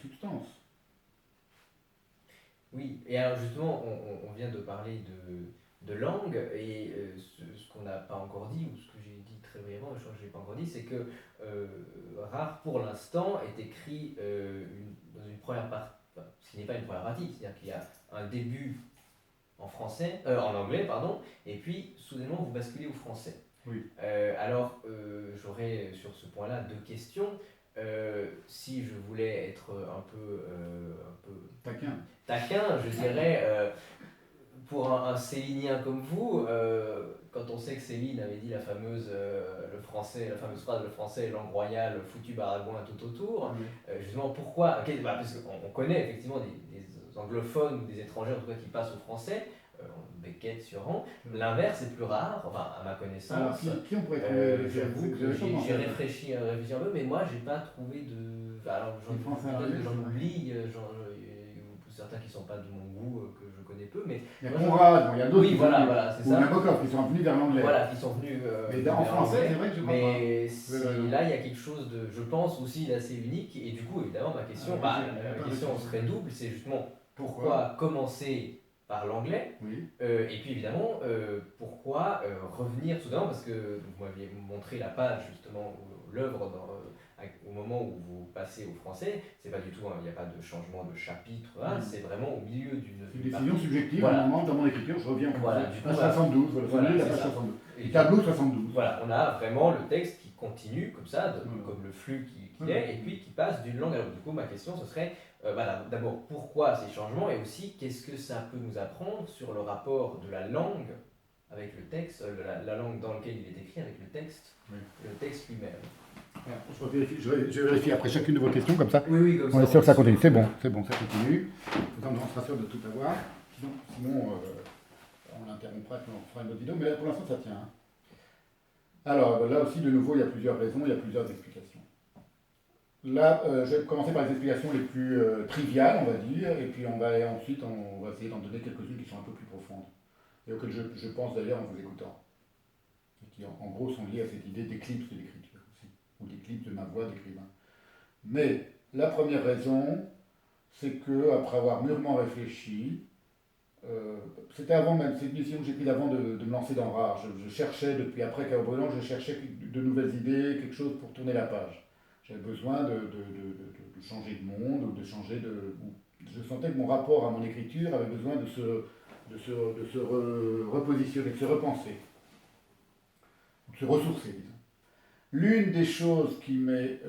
substance. Oui, et alors justement, on vient de parler de langue, et ce qu'on n'a pas encore dit, ou ce que j'ai dit très brièvement, je crois que je n'ai pas encore dit, c'est que Rare, pour l'instant, est écrit dans une première partie, enfin, ce qui n'est pas une première partie, c'est-à-dire qu'il y a un début en anglais, pardon, et puis soudainement vous basculez au français. Oui. Alors, j'aurais sur ce point-là deux questions. Si je voulais être un peu taquin, je dirais, pour un Célinien comme vous, quand on sait que Céline avait dit la fameuse phrase, le français est langue royale, foutu baragouin tout autour, justement pourquoi, parce qu'on connaît effectivement des anglophones ou des étrangers en tout cas qui passent au français, Beckett, Sioran. L'inverse est plus rare, enfin à ma connaissance. Alors, qui on pourrait trouver J'avoue que j'ai réfléchi un peu, mais moi j'ai pas trouvé de. Alors j'en oublie, certains qui sont pas de mon goût, que je connais peu, mais. Il y a Conrad, il y a d'autres. Oui, voilà, c'est ça. Ou Nabokov, qui sont venus vers l'anglais. Voilà, qui sont venus. Mais en français, c'est vrai que je crois pas. Mais là, il y a quelque chose de, je pense aussi, d'assez unique. Et du coup, évidemment, ma question, la question serait double, c'est justement pourquoi commencer par l'anglais, et puis évidemment, pourquoi revenir soudain, parce que vous m'aviez montré la page, justement, l'œuvre au moment où vous passez au français, c'est pas du tout, il n'y a pas de changement de chapitre, c'est vraiment au milieu d'une décision subjective, voilà. À un moment dans mon écriture, je reviens au page 72, voilà, la page 72. Et tableau 72. Voilà, on a vraiment le texte qui continue comme ça, comme le flux qui est, et puis qui passe d'une langue à l'autre. Du coup, ma question, ce serait, d'abord, pourquoi ces changements, et aussi, qu'est-ce que ça peut nous apprendre sur le rapport de la langue avec le texte, la langue dans laquelle il est écrit avec le texte lui-même. Je vais vérifier après chacune de vos questions, comme ça. Oui, comme ça. On est sûr que ça continue. C'est bon, ça continue. On sera sûr de tout avoir. Sinon on l'interrompra, on fera une autre vidéo, mais là, pour l'instant, ça tient. Alors, là aussi, de nouveau, il y a plusieurs raisons, il y a plusieurs explications. Là, je vais commencer par les explications les plus triviales, on va dire, et puis ensuite, on va essayer d'en donner quelques-unes qui sont un peu plus profondes, et auxquelles je pense d'ailleurs en vous écoutant, et qui, en gros, sont liées à cette idée d'éclipse de l'écriture aussi, ou d'éclipse de ma voix d'écrivain. Mais la première raison, c'est que, après avoir mûrement réfléchi, c'était avant même, c'est une décision que j'ai prise avant de me lancer dans Rare. Je cherchais, depuis après Chaos Brûlant, je cherchais de nouvelles idées, quelque chose pour tourner la page. J'avais besoin de changer de monde, ou de changer de. Je sentais que mon rapport à mon écriture avait besoin de se repositionner, de se repenser, de se ressourcer, disons. L'une des choses qui m'est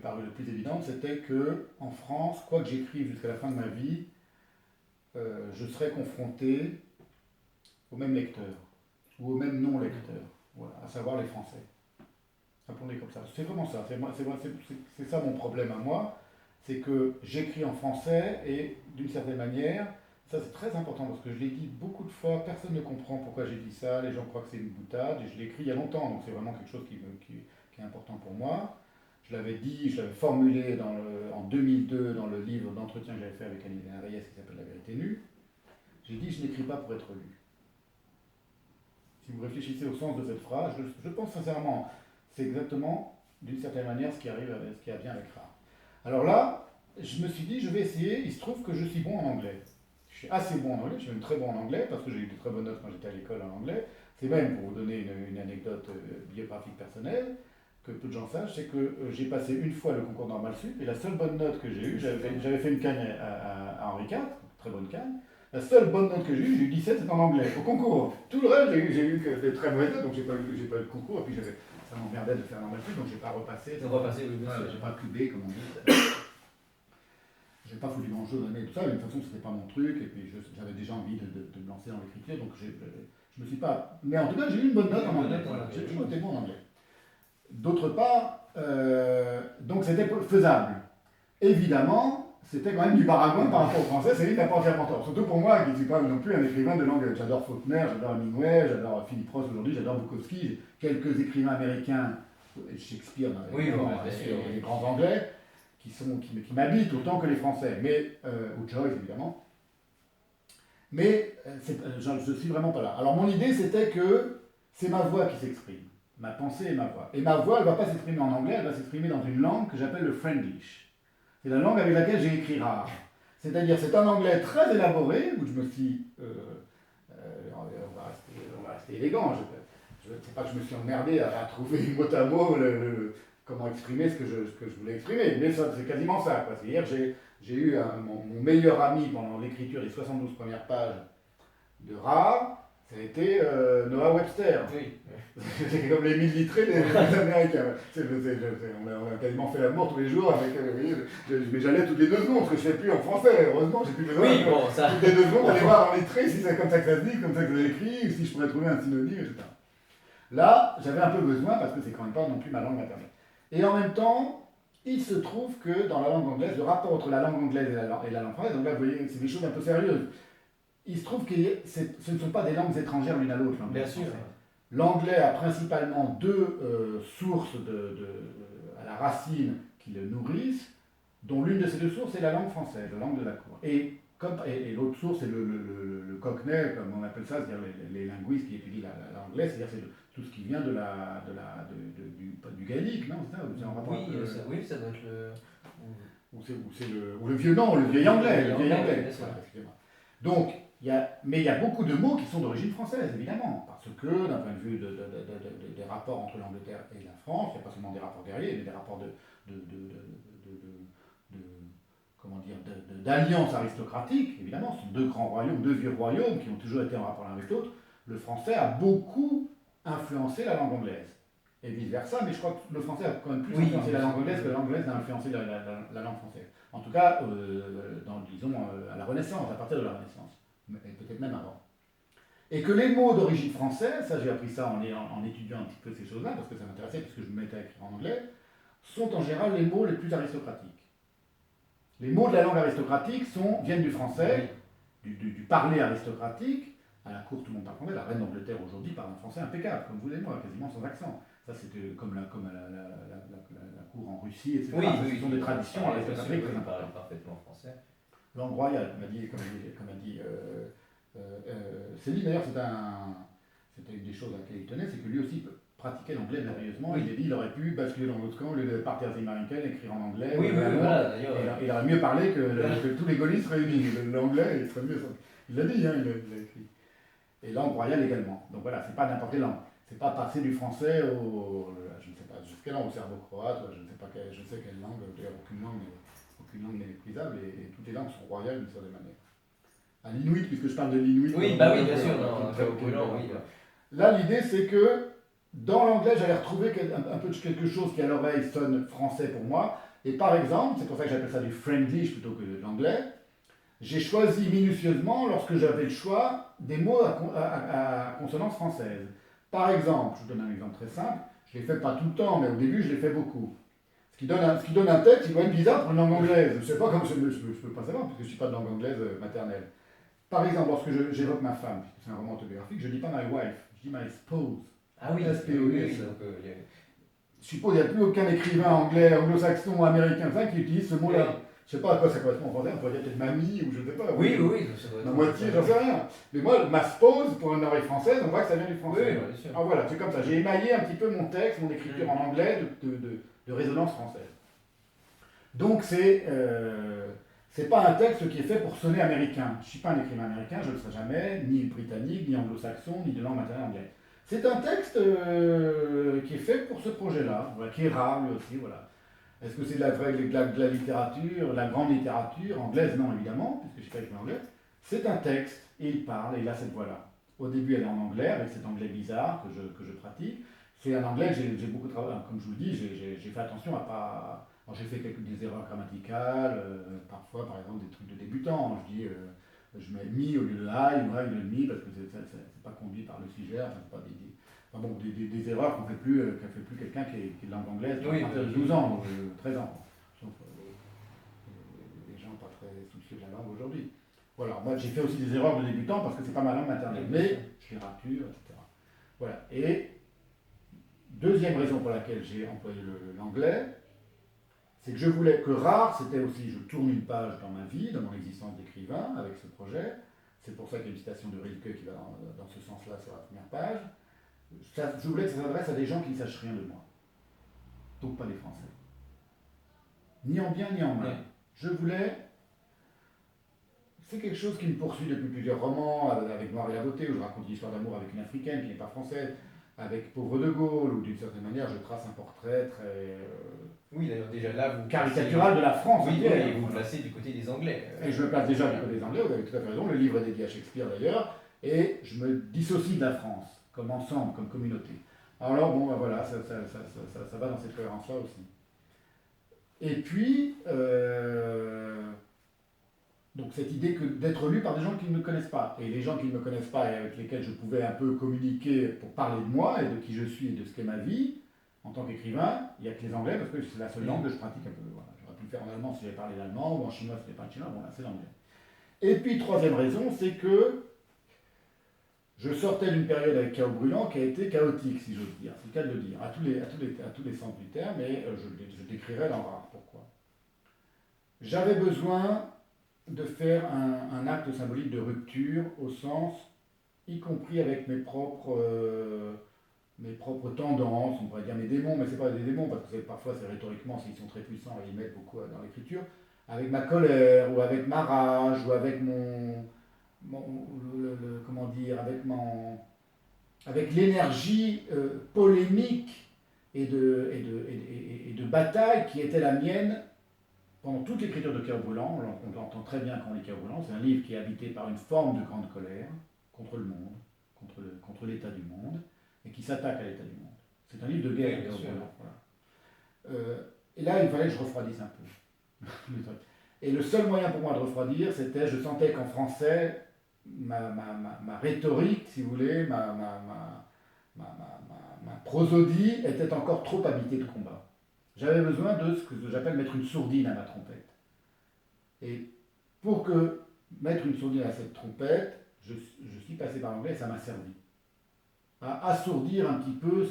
paru le plus évidente, c'était que en France, quoi que j'écrive jusqu'à la fin de ma vie, je serais confronté aux mêmes lecteurs, ou aux mêmes non-lecteurs, voilà, à savoir les Français. Appelons-les comme ça. C'est vraiment ça, c'est ça mon problème à moi, c'est que j'écris en français et d'une certaine manière, ça c'est très important parce que je l'ai dit beaucoup de fois, personne ne comprend pourquoi j'ai dit ça, les gens croient que c'est une boutade, et je l'ai écrit il y a longtemps, donc c'est vraiment quelque chose qui est important pour moi. Je l'avais dit, je l'avais formulé en 2002 dans le livre d'entretien que j'avais fait avec Annie Reyes qui s'appelle La vérité nue. J'ai dit, je n'écris pas pour être lu. Si vous réfléchissez au sens de cette phrase, je pense sincèrement, c'est exactement, d'une certaine manière, ce qui a bien avec Rare. Alors là, je me suis dit, je vais essayer, il se trouve que je suis bon en anglais. Je suis assez bon en anglais, je suis même très bon en anglais, parce que j'ai eu de très bonnes notes quand j'étais à l'école en anglais. C'est même, pour vous donner une anecdote biographique personnelle, que peu de gens sachent, c'est que j'ai passé une fois le concours normal sup, et la seule bonne note que j'ai eue, j'avais fait une canne à Henri IV, très bonne canne, la seule bonne note que j'ai eu 17, c'est en anglais, au concours. Tout le reste, j'ai eu que des très mauvaises notes, donc j'ai pas eu le concours, et puis ça m'emmerdait de faire normal sup, donc j'ai pas repassé. J'ai pas cubé, comme on dit. J'ai pas foutu grand chose à tout ça, mais de toute façon, c'était pas mon truc, et puis j'avais déjà envie de me lancer dans l'écriture, donc je me suis pas. Mais en tout cas, j'ai eu une bonne note en anglais. Voilà, j'ai toujours été bon en anglais. D'autre part, donc c'était faisable. Évidemment, c'était quand même du baragouin par rapport au français, c'est lui qui n'a pas entièrement tort. Surtout pour moi, qui ne suis pas non plus un écrivain de langue. J'adore Faulkner, j'adore Hemingway, j'ador Philip Roth aujourd'hui, j'adore Bukowski, quelques écrivains américains, Shakespeare, les grands anglais, qui m'habitent autant que les français, ou Joyce évidemment. Mais je ne suis vraiment pas là. Alors mon idée, c'était que c'est ma voix qui s'exprime. ma pensée et ma voix. Et ma voix, elle ne va pas s'exprimer en anglais, elle va s'exprimer dans une langue que j'appelle le Friendlish. C'est la langue avec laquelle j'ai écrit rare. C'est-à-dire, c'est un anglais très élaboré, où je me suis... on va rester élégant. Je ne sais pas que je me suis emmerdé à trouver mot à mot comment exprimer ce que je voulais exprimer, mais c'est quasiment ça. C'est-à-dire, j'ai eu mon meilleur ami pendant l'écriture des 72 premières pages de Rare, ça a été Noah Webster. Oui. C'est comme les mililitrés des Américains. On a quasiment fait l'amour tous les jours avec. Mais j'allais toutes les 2 secondes, ce que je ne fais plus en français. Heureusement, j'ai plus besoin. Oui, bon, ça. Toutes les 2 secondes, aller voir dans les traits si c'est comme ça que ça se dit, comme ça que ça écrit, ou si je pourrais trouver un synonyme, etc. Là, j'avais un peu besoin parce que c'est quand même pas non plus ma langue maternelle. Et en même temps, il se trouve que dans la langue anglaise, le rapport entre la langue anglaise et la langue française, donc là, vous voyez, c'est des choses un peu sérieuses. Il se trouve que ce ne sont pas des langues étrangères l'une à l'autre. Bien sûr. L'anglais a principalement 2 sources à la racine qui le nourrissent, dont l'une de ces 2 sources est la langue française, la langue de la cour. Et l'autre source, c'est le cockney, comme on appelle ça, c'est-à-dire les linguistes qui étudient l'anglais, c'est-à-dire c'est tout ce qui vient du gaélique, non? C'est ça, oui, ça doit être ou le vieux anglais. Voilà, Donc, mais il y a beaucoup de mots qui sont d'origine française, évidemment, parce que d'un point de vue des rapports entre l'Angleterre et la France, il n'y a pas seulement des rapports guerriers, mais des rapports d'alliance aristocratique, évidemment, ce sont 2 grands royaumes, 2 vieux royaumes qui ont toujours été en rapport l'un avec l'autre. Le français a beaucoup influencé la langue anglaise. Et vice-versa, mais je crois que le français a quand même plus influencé la langue anglaise que la langue anglaise a influencé la langue française. En tout cas, disons, à la Renaissance, à partir de la Renaissance, et peut-être même avant. Et que les mots d'origine française, ça j'ai appris ça en étudiant un petit peu ces choses-là, parce que ça m'intéressait, parce que je me mettais à écrire en anglais, sont en général les mots les plus aristocratiques. Les mots de la langue aristocratique viennent du français, du parler aristocratique. À la cour, tout le monde parle français. La reine d'Angleterre aujourd'hui parle un français impeccable, comme vous et moi, quasiment sans accent. Ça, c'était comme la cour en Russie, etc. Ce sont des traditions aristocratiques. On parle parfaitement français. Langue royale, comme a dit Céline, d'ailleurs, c'était une des choses à laquelle il tenait, c'est que lui aussi pratiquait l'anglais merveilleusement. Il a dit qu'il aurait pu basculer dans l'autre camp, au lieu de partir à Lincoln, écrire en anglais. Voilà, d'ailleurs. Il aurait mieux parlé que tous les gaullistes réunis. L'anglais, il serait mieux. Il l'a dit, il l'a écrit. Et langue royale également. Donc voilà, c'est pas n'importe quelle langue. C'est pas passer du français je ne sais pas jusqu'à là, au serbo-croate, je ne sais quelle langue, d'ailleurs aucune langue n'est méprisable, et toutes les langues sont royales d'une certaine manière. À l'inouï, puisque je parle de l'inouï. Oui, bien sûr, oui. Là, l'idée, c'est que dans l'anglais, j'allais retrouver un peu de quelque chose qui à l'oreille sonne français pour moi. Et par exemple, c'est pour ça que j'appelle ça du Friendlish plutôt que de l'anglais, j'ai choisi minutieusement, lorsque j'avais le choix, des mots à consonance française. Par exemple, je vous donne un exemple très simple, je ne l'ai fait pas tout le temps, mais au début, je l'ai fait beaucoup. Ce qui donne un texte qui doit être bizarre pour une langue anglaise. Je ne sais pas comment je ne peux pas savoir, parce que je ne suis pas de langue anglaise maternelle. Par exemple, lorsque j'évoque ma femme, puisque c'est un roman autobiographique, je ne dis pas my wife, je dis my spouse. Ah oui, S-P-O-U-S. Je suppose qu'il n'y a plus aucun écrivain anglais, anglo-saxon ou américain qui utilise ce mot-là. Oui. Je ne sais pas à quoi ça correspond en français, on pourrait dire peut-être mamie ou je ne sais pas. Oui, la moitié, j'en sais rien. Mais moi, ma spouse, pour une oreille française, on voit que ça vient du français. Oui, bien sûr. Alors voilà, c'est comme ça. J'ai émaillé un petit peu mon texte, mon écriture en anglais de résonance française. Donc c'est pas un texte qui est fait pour sonner américain. Je ne suis pas un écrivain américain, je ne le serai jamais, ni britannique, ni anglo-saxon, ni de langue maternelle anglaise. C'est un texte qui est fait pour ce projet-là, voilà, qui est rare lui aussi, voilà. Est-ce que c'est de la littérature, de la grande littérature, anglaise? Non, évidemment, puisque je ne suis pas écrivain anglais. C'est un texte, et il parle, et il a cette voix-là. Au début, elle est en anglais, avec cet anglais bizarre que je pratique. C'est un anglais, j'ai beaucoup travaillé, comme je vous le dis, j'ai fait attention à pas... Alors, j'ai fait des erreurs grammaticales, parfois, par exemple, des trucs de débutants. Je dis, je mets me au lieu de I, au lieu de me, parce que c'est pas conduit par le sujet, c'est pas des erreurs qu'a fait plus quelqu'un qui est de langue anglaise, qui a 12 ans, 13 ans. Sauf les gens pas très soucieux de la langue aujourd'hui. Voilà, moi j'ai fait aussi des erreurs de débutant parce que c'est pas ma langue maternelle, mais je les rature, etc. Voilà. Et deuxième raison pour laquelle j'ai employé l'anglais, c'est que je voulais que rare, c'était aussi, je tourne une page dans ma vie, dans mon existence d'écrivain, avec ce projet. C'est pour ça qu'il y a une citation de Rilke qui va dans ce sens-là sur la première page. je voulais que ça s'adresse à des gens qui ne sachent rien de moi. Donc pas des Français. Ni en bien ni en mal. Je voulais... C'est quelque chose qui me poursuit depuis plusieurs romans, avec Noir et la beauté, où je raconte l'histoire d'amour avec une africaine qui n'est pas française, avec Pauvre de Gaulle, où d'une certaine manière je trace un portrait très... oui, d'ailleurs, déjà là, vous caricatural de la France. Oui, et vous placez du côté des Anglais. Et je me place déjà du côté des Anglais, vous avez tout à fait raison, le livre est dédié à Shakespeare d'ailleurs, et je me dissocie de la France, comme ensemble, comme communauté. Alors bon, ben voilà, ça va dans cette cohérence-là aussi. Et puis, donc cette idée d'être lu par des gens qui ne me connaissent pas. Et les gens qui ne me connaissent pas et avec lesquels je pouvais un peu communiquer pour parler de moi et de qui je suis et de ce qu'est ma vie, en tant qu'écrivain, il n'y a que les anglais parce que c'est la seule langue que je pratique un peu. Voilà. J'aurais pu le faire en allemand si j'avais parlé l'allemand, ou en chinois si j'avais parlé chinois, bon là c'est l'anglais. Et puis troisième raison, c'est que je sortais d'une période avec Chaos Brûlant qui a été chaotique, si j'ose dire. C'est le cas de le dire, à tous les sens du terme, et je décrirai dans Rare pourquoi. J'avais besoin de faire un acte symbolique de rupture au sens, y compris avec mes propres tendances, on pourrait dire mes démons, mais ce n'est pas des démons, parce que parfois c'est rhétoriquement, s'ils sont très puissants, ils mettent beaucoup dans l'écriture, avec ma colère, ou avec ma rage, ou avec comment dire, avec l'énergie polémique et de bataille qui était la mienne pendant toute l'écriture de Chaos Brûlant. On l'entend très bien quand on lit Chaos Brûlant. C'est un livre qui est habité par une forme de grande colère contre le monde, contre l'état du monde, et qui s'attaque à l'état du monde. C'est un livre de guerre, Chaos Brûlant. Voilà. Et là, il fallait que je refroidisse un peu. Et le seul moyen pour moi de refroidir, c'était, je sentais qu'en français, ma rhétorique, si vous voulez, ma prosodie était encore trop habitée de combat. J'avais besoin de ce que j'appelle mettre une sourdine à ma trompette. Et pour mettre une sourdine à cette trompette, je suis passé par l'anglais et ça m'a servi à assourdir un petit peu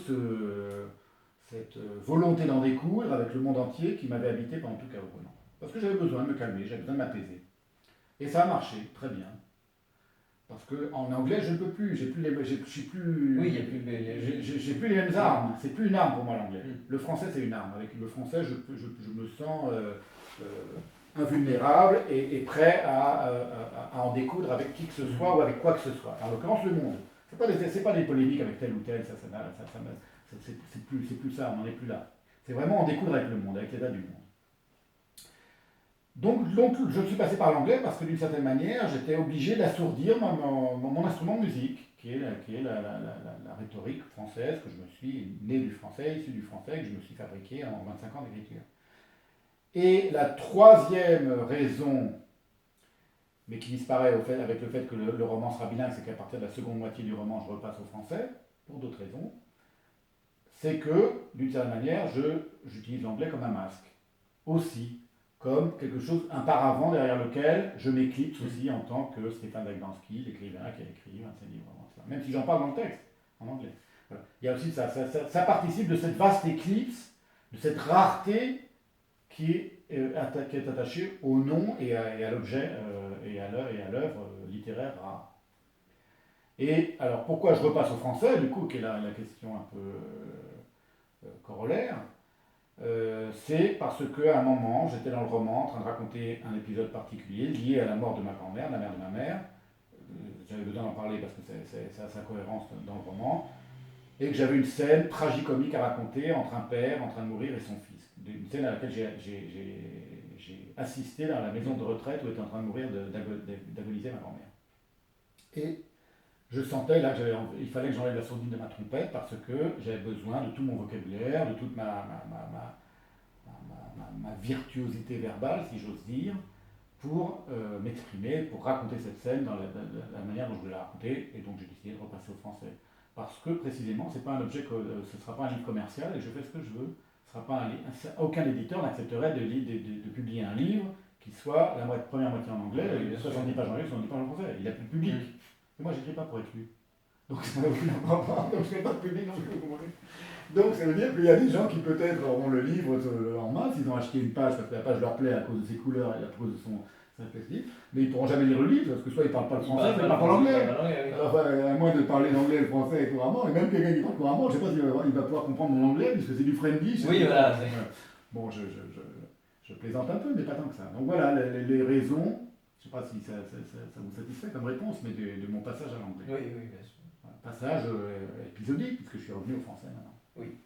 cette volonté d'en découdre avec le monde entier qui m'avait habité pendant tout Chaos Brûlant. Parce que j'avais besoin de me calmer, j'avais besoin de m'apaiser. Et ça a marché, très bien. Parce qu'en anglais, je ne peux plus, j'ai plus les mêmes armes. C'est plus une arme pour moi l'anglais. Le français, c'est une arme. Avec le français, je me sens invulnérable et prêt à en découdre avec qui que ce soit ou avec quoi que ce soit. En l'occurrence, le monde. C'est pas des polémiques avec tel ou tel, c'est plus ça, on n'en est plus là. C'est vraiment en découdre avec le monde, avec l'état du monde. Donc, je suis passé par l'anglais parce que d'une certaine manière, j'étais obligé d'assourdir mon instrument de musique, qui est la rhétorique française, que je me suis né du français, issu du français, que je me suis fabriqué en 25 ans d'écriture. Et la troisième raison, mais qui disparaît avec le fait que le roman sera bilingue, c'est qu'à partir de la seconde moitié du roman, je repasse au français, pour d'autres raisons, c'est que, d'une certaine manière, j'utilise l'anglais comme un masque. Aussi, comme quelque chose, un paravent derrière lequel je m'éclipse aussi en tant que Stéphane Dagdanski, l'écrivain qui a écrit un de ses livres, même si j'en parle dans le texte, en anglais. Voilà. Il y a aussi ça participe de cette vaste éclipse, de cette rareté qui est attachée au nom et à l'objet et à l'œuvre littéraire rare. Et alors pourquoi je repasse au français, du coup, qui est la question un peu corollaire, c'est parce qu'à un moment, j'étais dans le roman en train de raconter un épisode particulier lié à la mort de ma grand-mère, la mère de ma mère. J'avais besoin d'en parler parce que ça a sa cohérence dans le roman. Et que j'avais une scène tragicomique à raconter entre un père en train de mourir et son fils. Une scène à laquelle j'ai assisté dans la maison de retraite où était en train de mourir, d'agoniser ma grand-mère. Et je sentais là qu'il fallait que j'enlève la sourdine de ma trompette parce que j'avais besoin de tout mon vocabulaire, de toute ma virtuosité verbale, si j'ose dire, pour m'exprimer, pour raconter cette scène dans la manière dont je voulais la raconter. Et donc j'ai décidé de repasser au français. Parce que précisément, c'est pas un objet, ce ne sera pas un livre commercial et je fais ce que je veux. Aucun éditeur n'accepterait de publier un livre qui soit la première moitié en anglais, 70 pages en anglais, 70 pages en français. Il n'a plus de public. Et moi, j'écris pas pour être lu. Donc ça n'a aucun rapport. Donc je n'ai pas de public, donc je peux comprendre. Donc ça veut dire qu'il y a des gens qui peut-être auront le livre en main, s'ils ont acheté une page parce que la page leur plaît à cause de ses couleurs et à cause de ça fait plaisir. Mais ils ne pourront jamais lire le livre, parce que soit ils ne parlent pas le français, soit ils ne parlent pas l'anglais. Enfin, à moins de parler l'anglais et le français couramment, et même quelqu'un qui parle couramment, je ne sais pas s'il va pouvoir comprendre mon anglais, puisque c'est du Friendly. Oui, voilà. Bon, je plaisante un peu, mais pas tant que ça. Donc voilà, les raisons, je ne sais pas si ça vous satisfait comme réponse, mais de mon passage à l'anglais. Oui, bien sûr. Passage épisodique, puisque je suis revenu au français maintenant. Oui.